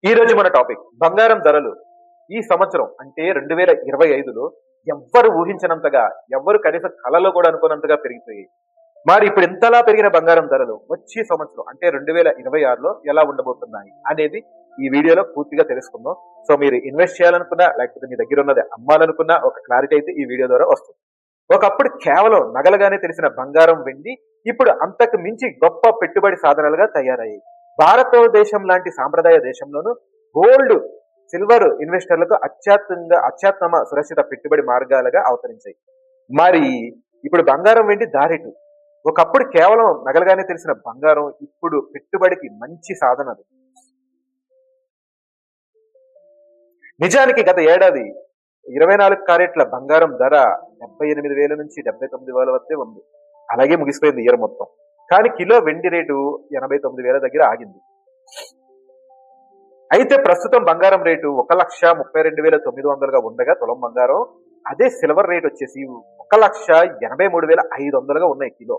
ఈ రోజు మన టాపిక్ బంగారం ధరలు. ఈ సంవత్సరం అంటే 2025లో ఎవ్వరు ఊహించనంతగా, ఎవ్వరు కనీసం కలలో కూడా అనుకోనంతగా పెరిగిపోయాయి. మరి ఇప్పుడు ఇంతలా పెరిగిన బంగారం ధరలు వచ్చే సంవత్సరం అంటే 2026లో ఎలా ఉండబోతున్నాయి అనేది ఈ వీడియోలో పూర్తిగా తెలుసుకుందాం. సో మీరు ఇన్వెస్ట్ చేయాలనుకున్నా, లేకపోతే మీ దగ్గర ఉన్నది అమ్మాలనుకున్నా ఒక క్లారిటీ అయితే ఈ వీడియో ద్వారా వస్తుంది. ఒకప్పుడు కేవలం నగలుగానే తెలిసిన బంగారం, వెండి ఇప్పుడు అంతకు మించి గొప్ప పెట్టుబడి సాధనాలుగా తయారయ్యాయి. భారతదేశం లాంటి సాంప్రదాయ దేశంలోనూ గోల్డ్, సిల్వర్ ఇన్వెస్టర్లకు అత్యుత్తమ సురక్షిత పెట్టుబడి మార్గాలుగా అవతరించాయి. మరి ఇప్పుడు బంగారం, వెండి దారేటు. ఒకప్పుడు కేవలం నగలుగానే తెలిసిన బంగారం ఇప్పుడు పెట్టుబడికి మంచి సాధనలు. నిజానికి గత ఏడాది 24 క్యారెట్ల బంగారం ధర 78,000 నుంచి 79,000 వద్దే ఉంది. అలాగే ముగిసిపోయింది ఇయర్ మొత్తం. కానీ కిలో వెండి రేటు 89,000 దగ్గర ఆగింది. అయితే ప్రస్తుతం బంగారం రేటు 1,32,900గా ఉండగా తులం బంగారం, అదే సిల్వర్ రేట్ వచ్చేసి 1,83,500గా ఉన్నాయి కిలో.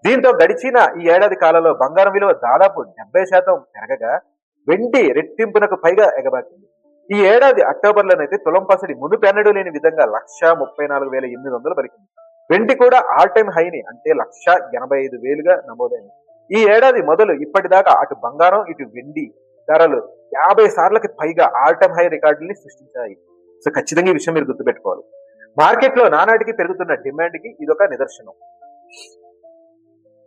దీంతో గడిచిన ఈ ఏడాది కాలంలో బంగారం విలువ దాదాపు 70% పెరగగా వెండి రెట్టింపునకు పైగా ఎగబాకింది. ఈ ఏడాది అక్టోబర్లోనైతే తులం పసిడి మునుపెన్నడూ లేని విధంగా 1,34,800 పలికింది. వెండి కూడా ఆల్ టైమ్ హైని అంటే 1,85,000గా నమోదైంది. ఈ ఏడాది మొదలు ఇప్పటిదాకా అటు బంగారం ఇటు వెండి ధరలు 50 సార్లకి పైగా ఆల్ టైమ్ హై రికార్డుల్ని సృష్టించాయి. సో ఖచ్చితంగా ఈ విషయం మీరు గుర్తుపెట్టుకోవాలి. మార్కెట్లో నానాటికి పెరుగుతున్న డిమాండ్కి ఇదొక నిదర్శనం.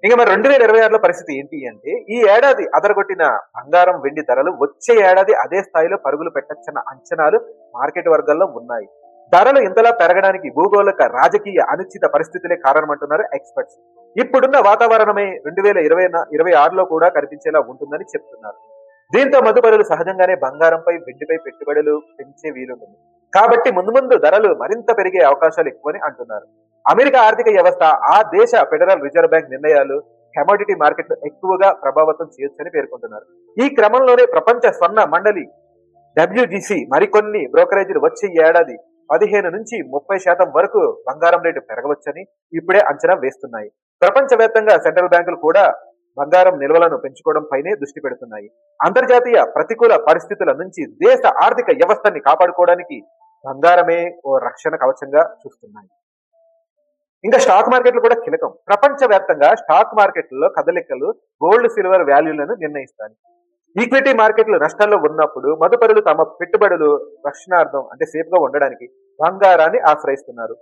ఇంకా మరి 2026లో పరిస్థితి ఏంటి అంటే, ఈ ఏడాది అదరగొట్టిన బంగారం, వెండి ధరలు వచ్చే ఏడాది అదే స్థాయిలో పరుగులు పెట్టచ్చన్న అంచనాలు మార్కెట్ వర్గాల్లో ఉన్నాయి. ధరలు ఇంతలా పెరగడానికి భూగోళిక, రాజకీయ అనిశ్చిత పరిస్థితులే కారణమంటున్నారు ఎక్స్పర్ట్స్. ఇప్పుడున్న వాతావరణమే 2026లో కూడా కనిపించేలా ఉంటుందని చెప్తున్నారు. దీంతో మదుపరులు సహజంగానే బంగారంపై, వెండిపై పెట్టుబడులు పెంచే వీలుంటుంది. కాబట్టి ముందు ధరలు మరింత పెరిగే అవకాశాలు ఎక్కువని అంటున్నారు. అమెరికా ఆర్థిక వ్యవస్థ, ఆ దేశ ఫెడరల్ రిజర్వ్ బ్యాంక్ నిర్ణయాలు కమోడిటీ మార్కెట్ ఎక్కువగా ప్రభావితం చేయొచ్చని పేర్కొంటున్నారు. ఈ క్రమంలోనే ప్రపంచ స్వర్ణ మండలి WGC మరికొన్ని బ్రోకరేజీలు వచ్చే ఏడాది 15 నుంచి 30% వరకు బంగారం రేటు పెరగవచ్చని ఇప్పుడే అంచనా వేస్తున్నాయి. ప్రపంచవ్యాప్తంగా సెంట్రల్ బ్యాంకులు కూడా బంగారం నిల్వలను పెంచుకోవడం పైనే దృష్టి పెడుతున్నాయి. అంతర్జాతీయ ప్రతికూల పరిస్థితుల నుంచి దేశ ఆర్థిక వ్యవస్థని కాపాడుకోవడానికి బంగారమే ఓ రక్షణ కవచంగా చూస్తున్నాయి. ఇంకా స్టాక్ మార్కెట్లు కూడా కీలకం. ప్రపంచవ్యాప్తంగా స్టాక్ మార్కెట్లలో కదలికలు గోల్డ్, సిల్వర్ వాల్యూలను నిర్ణయిస్తాయి. ఈక్విటీ మార్కెట్లు నష్టాల్లో ఉన్నప్పుడు మదుపరులు తమ పెట్టుబడులు రక్షణార్థం అంటే సేఫ్ గా ఉండడానికి బంగారాన్ని ఆశ్రయిస్తున్నారు.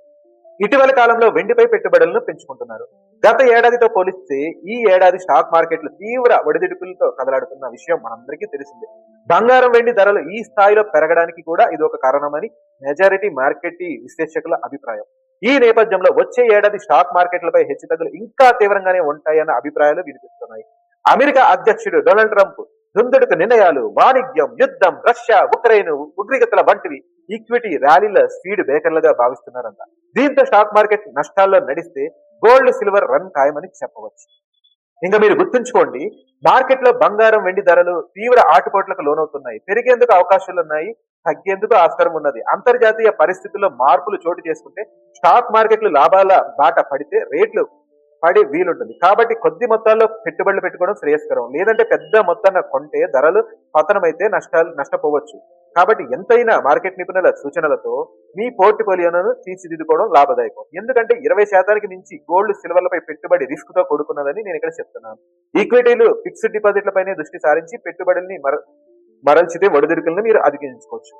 ఇటీవలి కాలంలో వెండిపై పెట్టుబడులను పెంచుకుంటున్నారు. గత ఏడాదితో పోలిస్తే ఈ ఏడాది స్టాక్ మార్కెట్లు తీవ్ర ఒడిదుడుకులతో కదలాడుతున్న విషయం మనందరికీ తెలిసిందే. బంగారం, వెండి ధరలు ఈ స్థాయిలో పెరగడానికి కూడా ఇది ఒక కారణమని మెజారిటీ మార్కెట్ విశ్లేషకుల అభిప్రాయం. ఈ నేపథ్యంలో వచ్చే ఏడాది స్టాక్ మార్కెట్లపై హెచ్చుతగ్గులు ఇంకా తీవ్రంగానే ఉంటాయన్న అభిప్రాయాలు వినిపిస్తున్నాయి. అమెరికా అధ్యక్షుడు డొనాల్డ్ ట్రంప్ దుందుడుకు నిర్ణయాలు, వాణిజ్యం, యుద్ధం, రష్యా, ఉక్రెయిన్ ఉగ్రగతుల వంటివి ఈక్విటీ ర్యాలీల స్పీడ్ బ్రేకర్లుగా భావిస్తున్నారంట. దీంతో స్టాక్ మార్కెట్ నష్టాల్లో నడిస్తే గోల్డ్, సిల్వర్ రన్ ఖాయమని చెప్పవచ్చు. ఇంకా మీరు గుర్తుంచుకోండి, మార్కెట్లో బంగారం, వెండి ధరలు తీవ్ర ఆటుపోట్లకు లోనవుతున్నాయి. పెరిగేందుకు అవకాశాలున్నాయి, తగ్గేందుకు ఆస్కారం ఉన్నది. అంతర్జాతీయ పరిస్థితుల్లో మార్పులు చోటు చేసుకుంటే స్టాక్ మార్కెట్లు లాభాల బాట పడితే రేట్లు పడి వీలుంటుంది. కాబట్టి కొద్ది మొత్తాల్లో పెట్టుబడులు పెట్టుకోవడం శ్రేయస్కరం. లేదంటే పెద్ద మొత్తాన్ని కొంటే ధరలు పతనమైతే నష్టపోవచ్చు. కాబట్టి ఎంతైనా మార్కెట్ నిపుణుల సూచనలతో మీ పోర్ట్ఫోలియోను తీర్చిదిద్దుకోవడం లాభదాయకం. ఎందుకంటే 20% మించి గోల్డ్, సిల్వర్లపై పెట్టుబడి రిస్క్ తో కూడుకున్నదని నేను ఇక్కడ చెప్తున్నాను. ఈక్విటీలు, ఫిక్స్డ్ డిపాజిట్లపైనే దృష్టి సారించి పెట్టుబడుల్ని మరల్చితే ఒడిదుడుకులను మీరు అధిగమించుకోవచ్చు.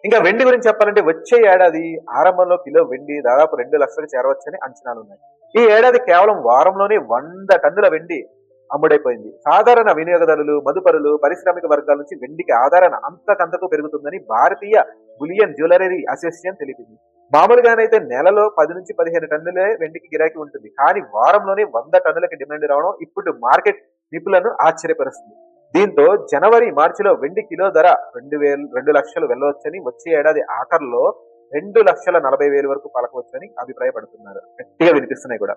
ఇంకా వెండి గురించి చెప్పాలంటే వచ్చే ఏడాది ఆరంభంలో కిలో వెండి దాదాపు 2 లక్షలకు చేరవచ్చని అంచనాలున్నాయి. ఈ ఏడాది కేవలం వారంలోనే 100 టన్నుల వెండి అమ్ముడైపోయింది. సాధారణ వినియోగదారులు, మదుపరులు, పారిశ్రామిక వర్గాల నుంచి వెండికి ఆదరణ అంతకంతకు పెరుగుతుందని భారతీయ బులియన్ జ్యువెలరీ అసోసియేషన్ తెలిపింది. మామూలుగానైతే నెలలో 10 నుంచి 15 టన్నులే వెండికి గిరాకీ ఉంటుంది. కానీ వారంలోనే 100 టన్నులకి డిమాండ్ రావడం ఇప్పుడు మార్కెట్ నిపుణులను ఆశ్చర్యపరుస్తుంది. దీంతో జనవరి, మార్చిలో వెండి కిలో ధర 2 లక్షలు వెళ్ళవచ్చని, వచ్చే ఏడాది ఆఖర్లో 2,40,000 వరకు పలకవచ్చని అభిప్రాయపడుతున్నారు. గట్టిగా వినిపిస్తున్నాయి కూడా.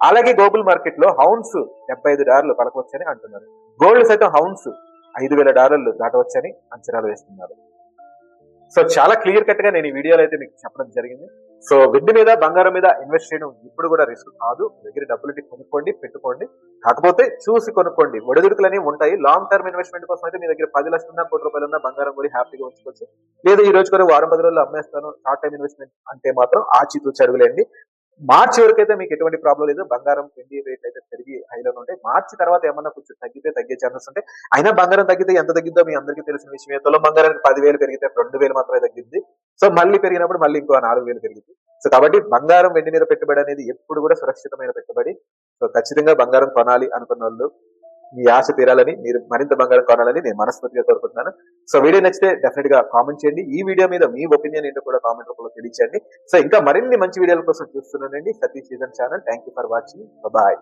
అలాగే గ్లోబల్ మార్కెట్ లో హౌన్స్ $75 పలకవచ్చని అంటున్నారు. గోల్డ్ సైతం హౌన్స్ $5,000 దాటవచ్చని అంచనాలు వేస్తున్నారు. సో చాలా క్లియర్ కట్ గా నేను ఈ వీడియోలో అయితే మీకు చెప్పడం జరిగింది. సో వెండి మీద బంగారం మీద ఇన్వెస్ట్ చేయడం ఇప్పుడు కూడా రిస్క్ కాదు. మీ దగ్గర డబ్బులు కొనుక్కోండి, పెట్టుకోండి. కాకపోతే చూసి కొనుక్కోండి. ఒడిదుడుకులు ఉంటాయి. లాంగ్ టర్మ్ ఇన్వెస్ట్మెంట్ కోసం అయితే మీ దగ్గర 10 లక్షలున్నా, ₹1,00,000 బంగారం కూడా హ్యాపీగా ఉంచుకోవచ్చు. లేదా ఈ రోజు కూడా వారం 10 రోజుల్లో అమ్మేస్తాను, షార్ట్ టైం ఇన్వెస్ట్మెంట్ అంటే మాత్రం ఆచితూచి అడుగులేండి. మార్చి వరకు అయితే మీకు ఎటువంటి ప్రాబ్లం లేదు. బంగారం వెండి రేట్ అయితే పెరిగి హైలోనే ఉంటాయి. మార్చి తర్వాత ఏమన్నా కొంచెం తగ్గితే తగ్గే ఛాన్సెస్ ఉంటాయి. అయినా బంగారం తగ్గితే ఎంత తగ్గిద్దో మీ అందరికీ తెలిసిన విషయమే. తులం బంగారానికి 10,000 పెరిగితే 2,000 మాత్రమే తగ్గింది. సో మళ్ళీ పెరిగినప్పుడు మళ్ళీ ఇంకో 4,000 పెరిగింది. సో కాబట్టి బంగారం వెండి మీద పెట్టుబడి అనేది ఎప్పుడు కూడా సురక్షితమైన పెట్టుబడి. సో ఖచ్చితంగా బంగారం కొనాలి అనుకున్న వాళ్ళు మీ ఆశ తీరాలని, మీరు మరింత బంగారం కొనాలని నేను మనస్ఫూర్తిగా కోరుకుంటున్నాను. సో వీడియో నచ్చితే డెఫినెట్ గా కామెంట్ చేయండి. ఈ వీడియో మీద మీ ఒపీనియన్ ఏంటో కూడా కామెంట్ రూపంలో తెలియచేయండి. సో ఇంకా మరిన్ని మంచి వీడియోల కోసం చూస్తున్నానండి Satish season channel. Thank you for watching. Bye.